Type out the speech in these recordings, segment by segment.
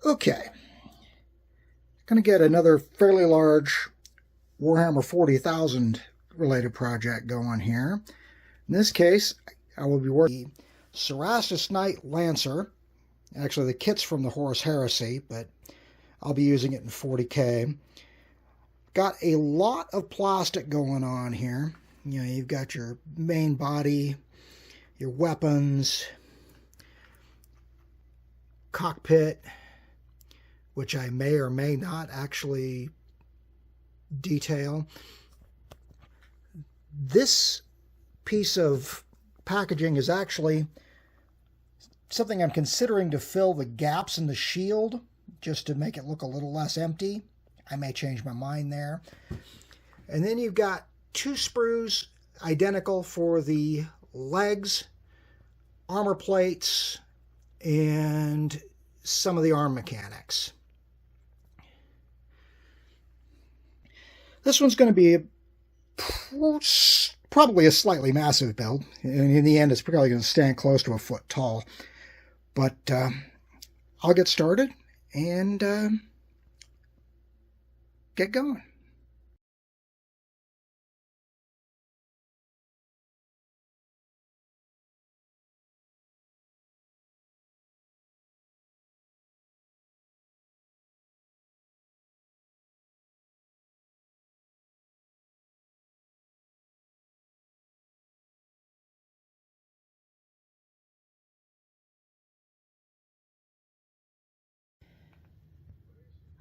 Okay, going to get another fairly large Warhammer 40,000 related project going here. In this case, I will be working the Cerastus Knight Lancer. Actually, the kit's from the Horus Heresy, but I'll be using it in 40K. Got a lot of plastic going on here. You know, you've got your main body, your weapons, cockpit, which I may or may not actually detail. This piece of packaging is actually something I'm considering to fill the gaps in the shield, just to make it look a little less empty. I may change my mind there. And then you've got two sprues identical for the legs, armor plates, and some of the arm mechanics. This one's going to be probably a slightly massive build, and in the end it's probably going to stand close to a foot tall. But I'll get started and get going.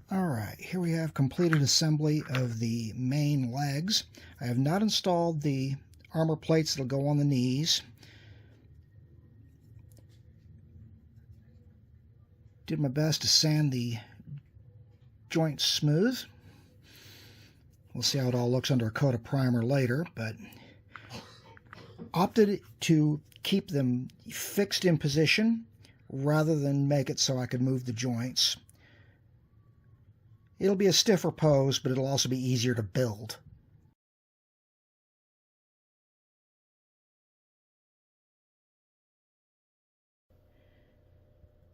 Alright, here we have completed assembly of the main legs. I have not installed the armor plates that will go on the knees. Did my best to sand the joints smooth. We'll see how it all looks under a coat of primer later, but opted to keep them fixed in position rather than make it so I could move the joints. It'll be a stiffer pose, but it'll also be easier to build.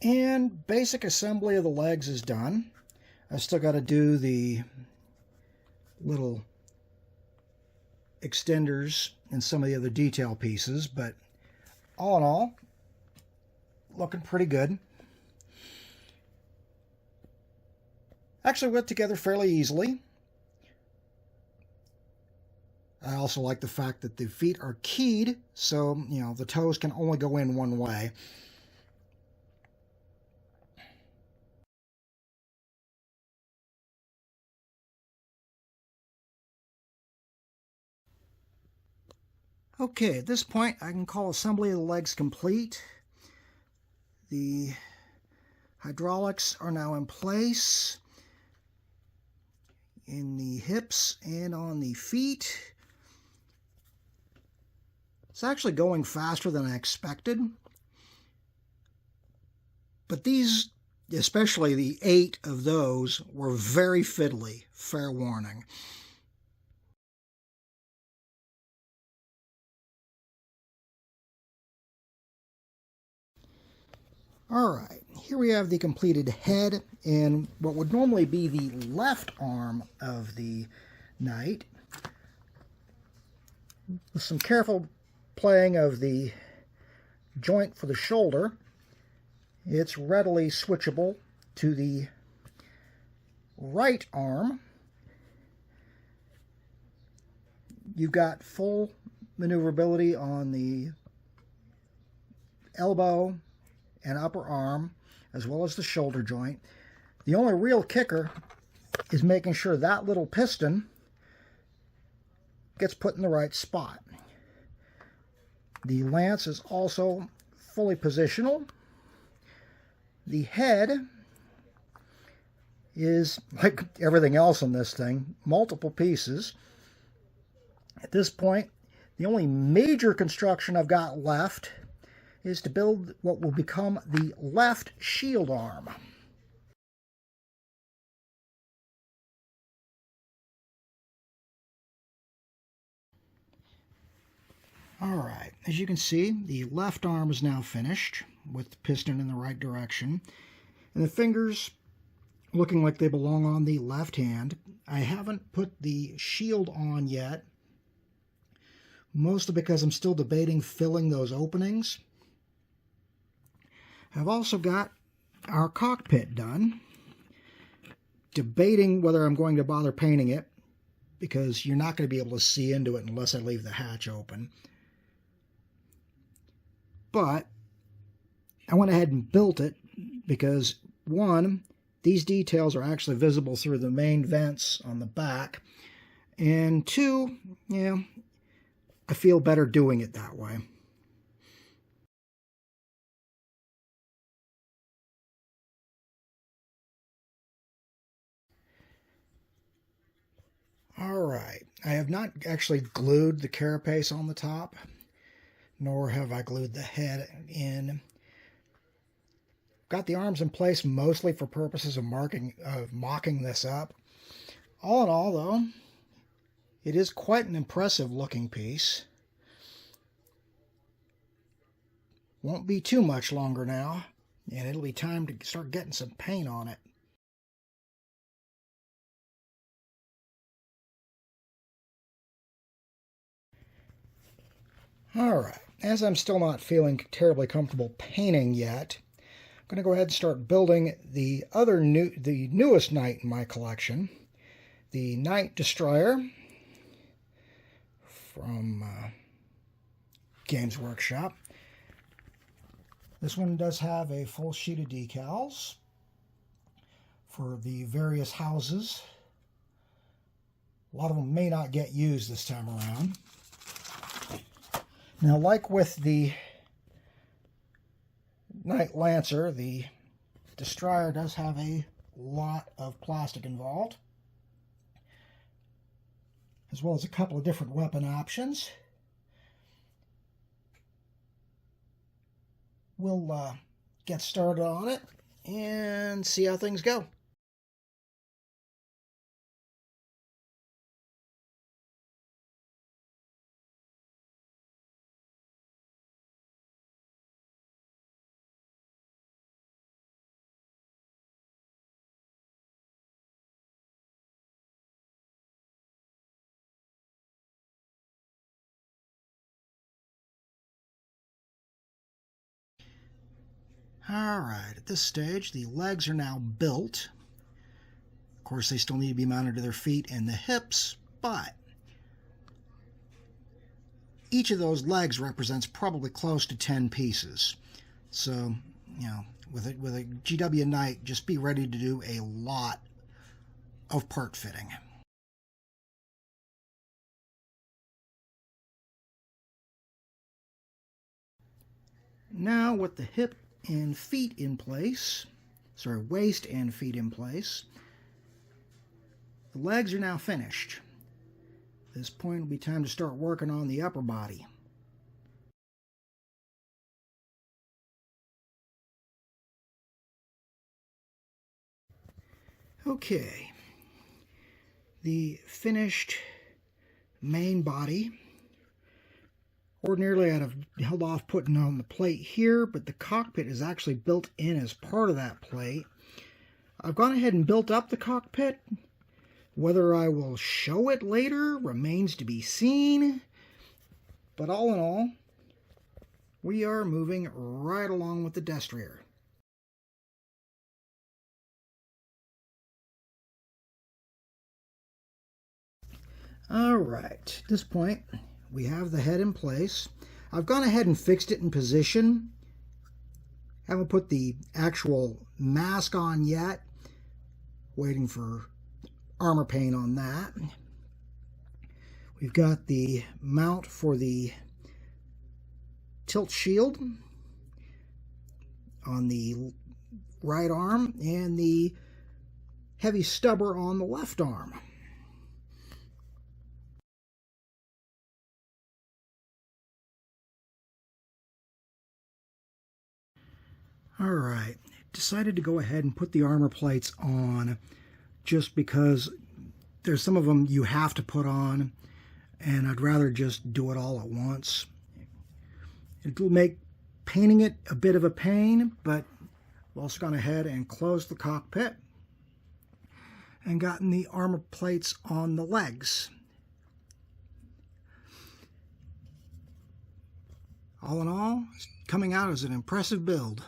And basic assembly of the legs is done. I still got to do the little extenders and some of the other detail pieces, but all in all, looking pretty good. Actually went together fairly easily. I also like the fact that the feet are keyed, so, you know, the toes can only go in one way. Okay, at this point I can call assembly of the legs complete. The hydraulics are now in place in the hips and on the feet. It's actually going faster than I expected. But these, especially the 8 of those, were very fiddly, fair warning. Alright, here we have the completed head and what would normally be the left arm of the knight. With some careful playing of the joint for the shoulder, it's readily switchable to the right arm. You've got full maneuverability on the elbow and upper arm, as well as the shoulder joint. The only real kicker is making sure that little piston gets put in the right spot. The lance is also fully positional. The head is, like everything else in this thing, multiple pieces. At this point, the only major construction I've got left is to build what will become the left shield arm. Alright, as you can see, the left arm is now finished with the piston in the right direction. And the fingers looking like they belong on the left hand. I haven't put the shield on yet, mostly because I'm still debating filling those openings. I've also got our cockpit done, debating whether I'm going to bother painting it, because you're not going to be able to see into it unless I leave the hatch open. But I went ahead and built it because, one, these details are actually visible through the main vents on the back, and two, I feel better doing it that way. Alright, I have not actually glued the carapace on the top, nor have I glued the head in. Got the arms in place mostly for purposes of mocking this up. All in all, though, it is quite an impressive looking piece. Won't be too much longer now, and it'll be time to start getting some paint on it. Alright, as I'm still not feeling terribly comfortable painting yet, I'm going to go ahead and start building the newest knight in my collection, the Knight Destrier from Games Workshop. This one does have a full sheet of decals for the various houses. A lot of them may not get used this time around. Now, like with the Knight Lancer, the Destrier does have a lot of plastic involved, as well as a couple of different weapon options. We'll get started on it and see how things go. Alright, at this stage, the legs are now built. Of course, they still need to be mounted to their feet and the hips, but each of those legs represents probably close to 10 pieces. So, with a GW Knight, just be ready to do a lot of part fitting. Now, with the hip and feet in place, waist and feet in place, the legs are now finished. At this point, it'll be time to start working on the upper body. Okay, the finished main body. Ordinarily, I'd have held off putting on the plate here, but the cockpit is actually built in as part of that plate. I've gone ahead and built up the cockpit. Whether I will show it later remains to be seen. But all in all, we are moving right along with the Destrier. Alright, at this point, we have the head in place. I've gone ahead and fixed it in position. Haven't put the actual mask on yet. Waiting for armor paint on that. We've got the mount for the tilt shield on the right arm and the heavy stubber on the left arm. Alright, decided to go ahead and put the armor plates on just because there's some of them you have to put on, and I'd rather just do it all at once. It'll make painting it a bit of a pain, but I've also gone ahead and closed the cockpit. and gotten the armor plates on the legs. All in all, it's coming out as an impressive build.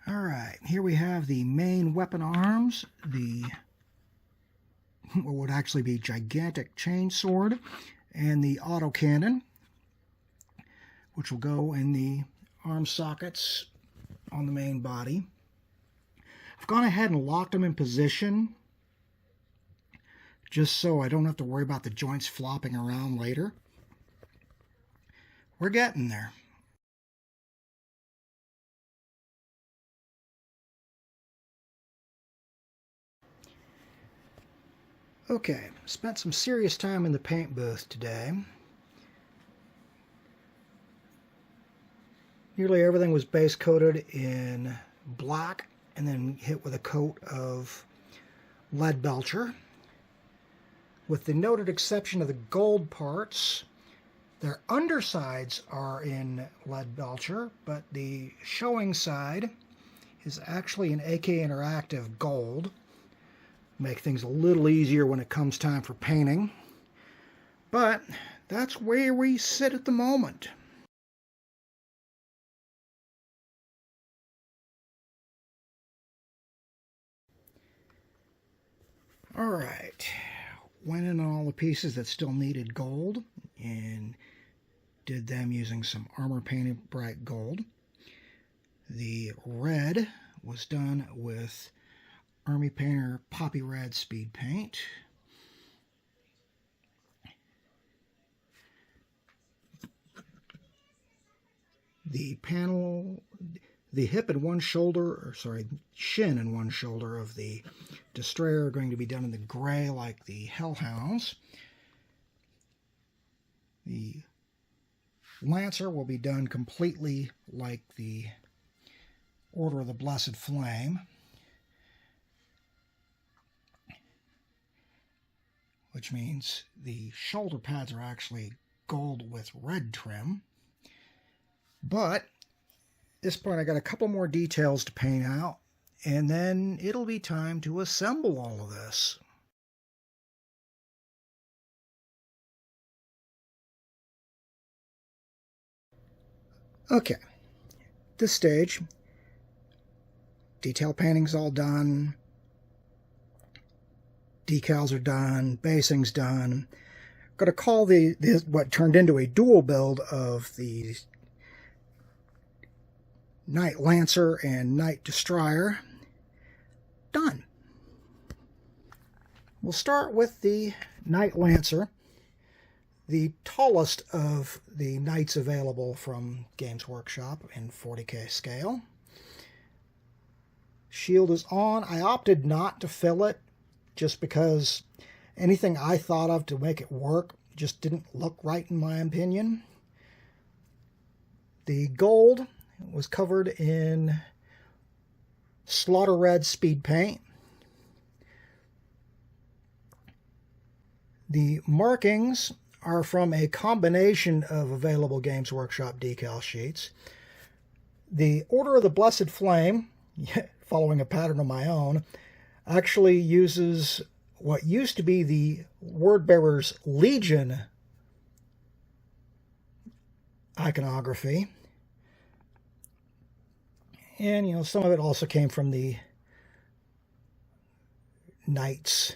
Alright, here we have the main weapon arms, what would actually be gigantic chainsword, and the autocannon, which will go in the arm sockets on the main body. I've gone ahead and locked them in position just so I don't have to worry about the joints flopping around later. We're getting there. Okay, spent some serious time in the paint booth today. Nearly everything was base coated in black and then hit with a coat of lead belcher. With the noted exception of the gold parts, their undersides are in lead belcher, but the showing side is actually an AK Interactive gold. Make things a little easier when it comes time for painting. But that's where we sit at the moment. Alright, went in on all the pieces that still needed gold and did them using some armor painted bright gold. The red was done with Army Painter Poppy Red Speed Paint. The panel, the hip and one shoulder, or sorry, shin and one shoulder of the Destrier are going to be done in the gray like the Hellhounds. The Lancer will be done completely like the Order of the Blessed Flame, which means the shoulder pads are actually gold with red trim. But at this point I got a couple more details to paint out, and then it'll be time to assemble all of this. Okay, at this stage, detail painting's all done, decals are done, basing's done. I'm going to call what turned into a dual build of the Knight Lancer and Knight Destrier done. We'll start with the Knight Lancer, the tallest of the Knights available from Games Workshop in 40K scale. Shield is on. I opted not to fill it just because anything I thought of to make it work just didn't look right in my opinion. The gold was covered in Slaughter Red Speed Paint. The markings are from a combination of available Games Workshop decal sheets. The Order of the Blessed Flame, following a pattern of my own, actually uses what used to be the Wordbearer's Legion iconography. And, some of it also came from the Knights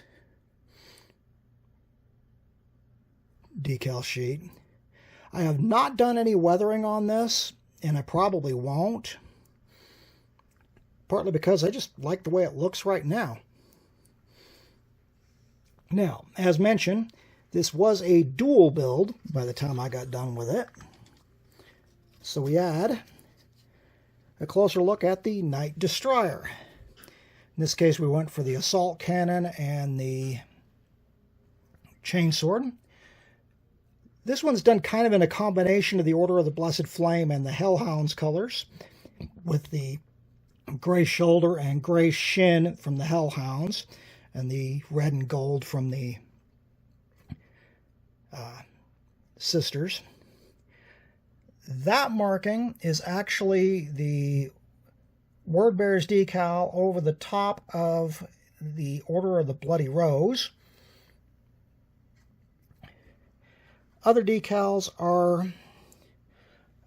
decal sheet. I have not done any weathering on this, and I probably won't. Partly because I just like the way it looks right now. Now, as mentioned, this was a dual build by the time I got done with it. So we add a closer look at the Knight Destrier. In this case, we went for the assault cannon and the chainsword. This one's done kind of in a combination of the Order of the Blessed Flame and the Hellhounds colors, with the gray shoulder and gray shin from the Hellhounds, and the red and gold from the Sisters. that marking is actually the Word Bears decal over the top of the Order of the Bloody Rose. Other decals are,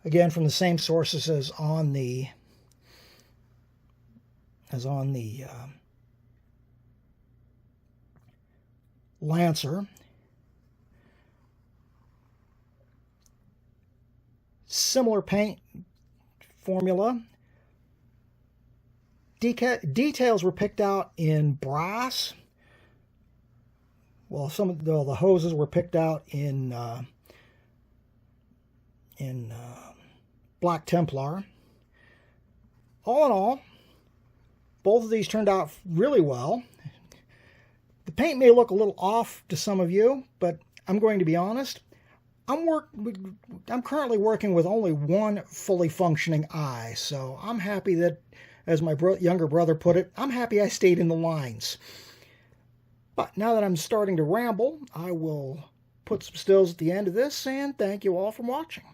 again, from the same sources as on the Lancer. Similar paint formula. Details were picked out in brass. Well, some of the hoses were picked out in Black Templar. All in all, both of these turned out really well. The paint may look a little off to some of you, but I'm going to be honest. I'm currently working with only one fully functioning eye, so I'm happy that, as my younger brother put it, I'm happy I stayed in the lines. But now that I'm starting to ramble, I will put some stills at the end of this, and thank you all for watching.